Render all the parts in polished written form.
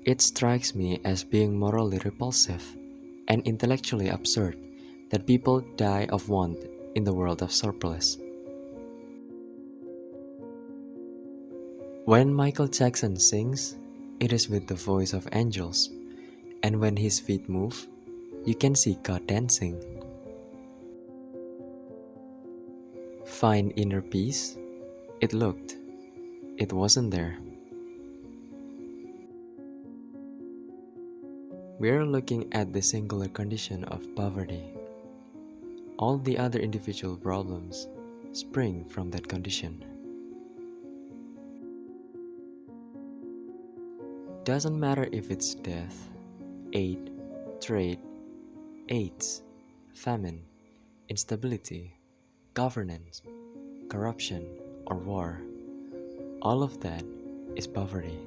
It strikes me as being morally repulsive and intellectually absurd that people die of want in the world of surplus. When Michael Jackson sings, it is with the voice of angels, and when his feet move, you can see God dancing. Find inner peace? It looked. It wasn't there. We're looking at the singular condition of poverty. All the other individual problems spring from that condition. Doesn't matter if it's death, aid, trade, AIDS, famine, instability, governance, corruption, or war. All of that is poverty.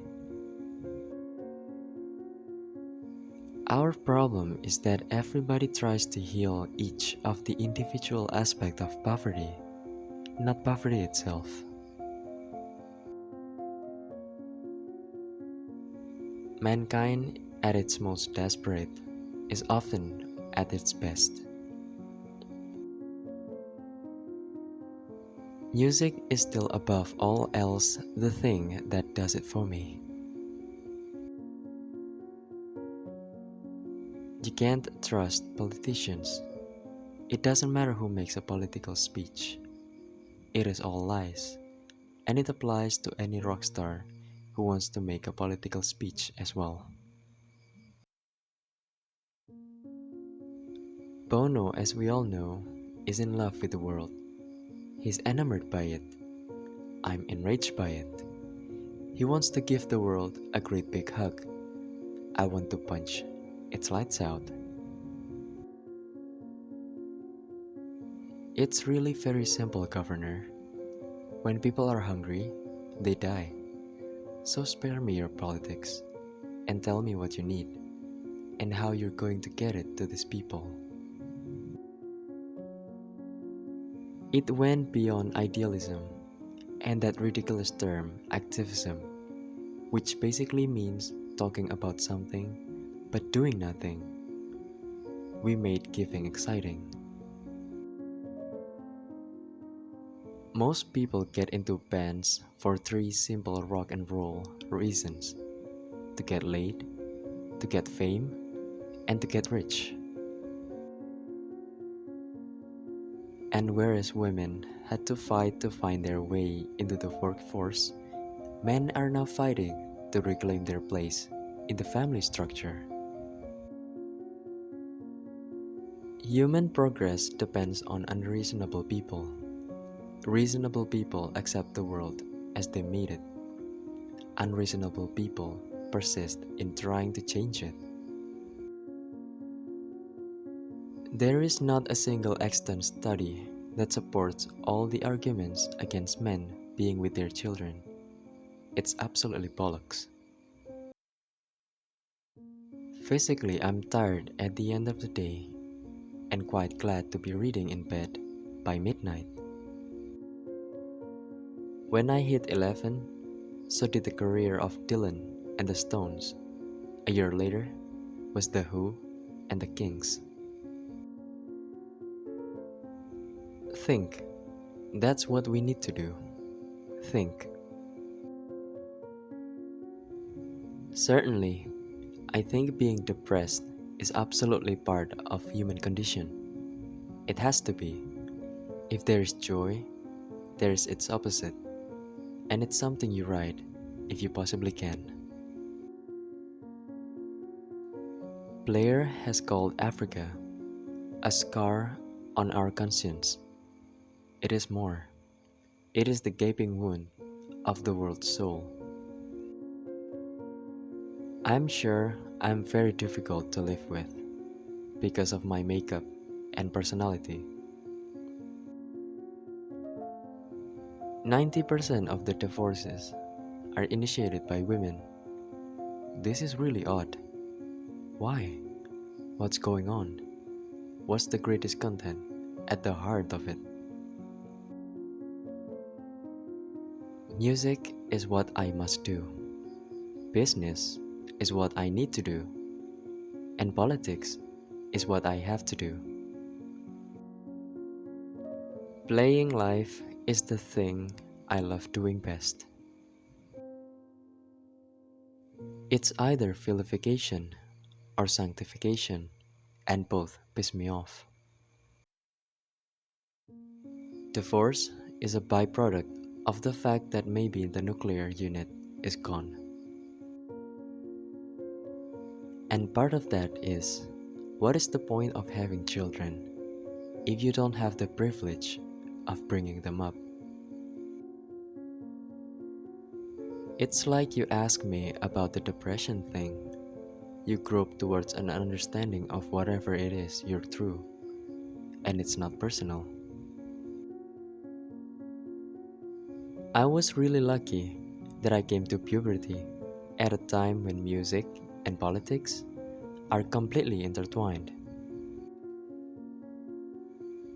Our problem is that everybody tries to heal each of the individual aspects of poverty, not poverty itself. Mankind, at its most desperate, is often at its best. Music is still above all else the thing that does it for me. You can't trust politicians. It doesn't matter who makes a political speech. It is all lies, and it applies to any rock star who wants to make a political speech as well. Bono, as we all know, is in love with the world. He's enamored by it. I'm enraged by it. He wants to give the world a great big hug. I want to punch its lights out. It's really very simple, Governor. When people are hungry, they die. So spare me your politics and tell me what you need and how you're going to get it to these people. It went beyond idealism and that ridiculous term, activism, which basically means talking about something but doing nothing. We made giving exciting. Most people get into bands for three simple rock and roll reasons: to get laid, to get fame, and to get rich. And whereas women had to fight to find their way into the workforce, men are now fighting to reclaim their place in the family structure. Human progress depends on unreasonable people. Reasonable people accept the world as they made it. Unreasonable people persist in trying to change it. There is not a single extant study that supports all the arguments against men being with their children. It's absolutely bollocks. Physically, I'm tired at the end of the day and quite glad to be reading in bed by midnight. When I hit 11, so did the career of Dylan and the Stones. A year later was The Who and the Kings. Think. That's what we need to do. Think. Certainly, I think being depressed is absolutely part of human condition. It has to be. If there is joy, there is its opposite, and it's something you ride if you possibly can. Blair has called Africa a scar on our conscience. It is more. It is the gaping wound of the world's soul. I'm sure I'm very difficult to live with because of my makeup and personality. 90% of the divorces are initiated by women. This is really odd. Why? What's going on? What's the greatest content at the heart of it? Music is what I must do. Business is what I need to do, and politics is what I have to do. Playing life is the thing I love doing best. It's either vilification or sanctification, and both piss me off. Divorce is a byproduct of the fact that maybe the nuclear unit is gone. And part of that is, what is the point of having children if you don't have the privilege of bringing them up? It's like you ask me about the depression thing. You grope towards an understanding of whatever it is you're through, and it's not personal. I was really lucky that I came to puberty at a time when music and politics are completely intertwined.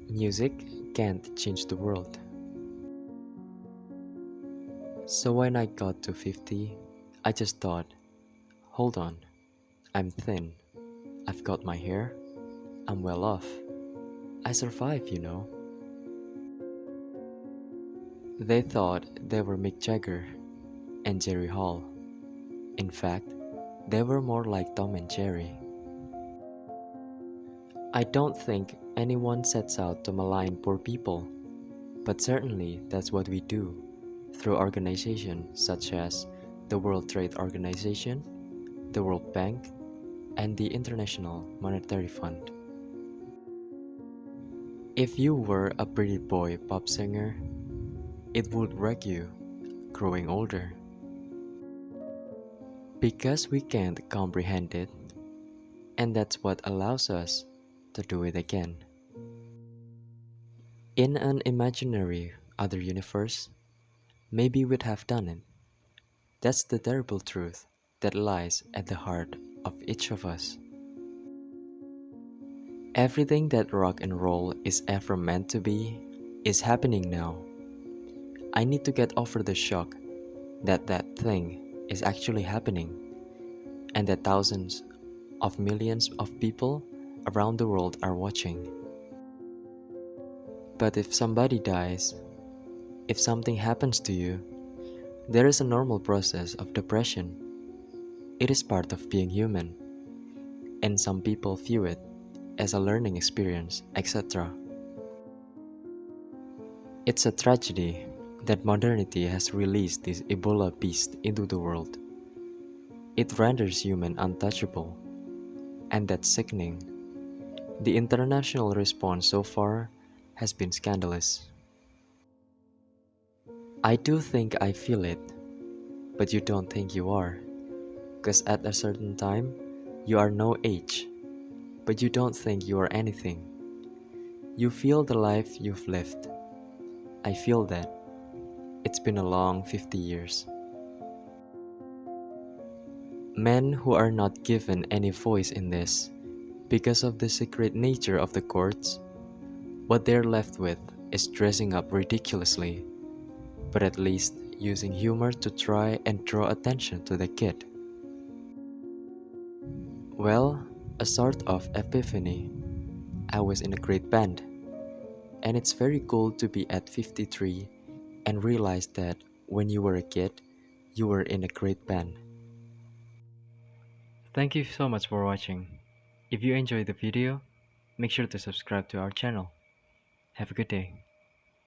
Music can't change the world. So when I got to 50, I just thought, hold on, I'm thin, I've got my hair, I'm well off, I survive, you know. They thought they were Mick Jagger and Jerry Hall. In fact, they were more like Tom and Jerry. I don't think anyone sets out to malign poor people, but certainly that's what we do through organizations such as the World Trade Organization, the World Bank, and the International Monetary Fund. If you were a pretty boy pop singer, it would wreck you growing older. Because we can't comprehend it, and that's what allows us to do it again. In an imaginary other universe, maybe we'd have done it. That's the terrible truth that lies at the heart of each of us. Everything that rock and roll is ever meant to be is happening now. I need to get over the shock that that thing is actually happening and that thousands of millions of people around the world are watching. But if somebody dies, if something happens to you, there is a normal process of depression. It is part of being human, and some people view it as a learning experience, etc. It's a tragedy that modernity has released this Ebola beast into the world. It renders human untouchable, and that's sickening. The international response so far has been scandalous. I do think I feel it, but you don't think you are. Because at a certain time, you are no age, but you don't think you are anything. You feel the life you've lived. I feel that. It's been a long 50 years. Men who are not given any voice in this, because of the secret nature of the courts, what they're left with is dressing up ridiculously, but at least using humor to try and draw attention to the kid. Well, a sort of epiphany. I was in a great band, and it's very cool to be at 53 and realize that when you were a kid, you were in a great band. Thank you so much for watching. If you enjoyed the video, make sure to subscribe to our channel. Have a good day.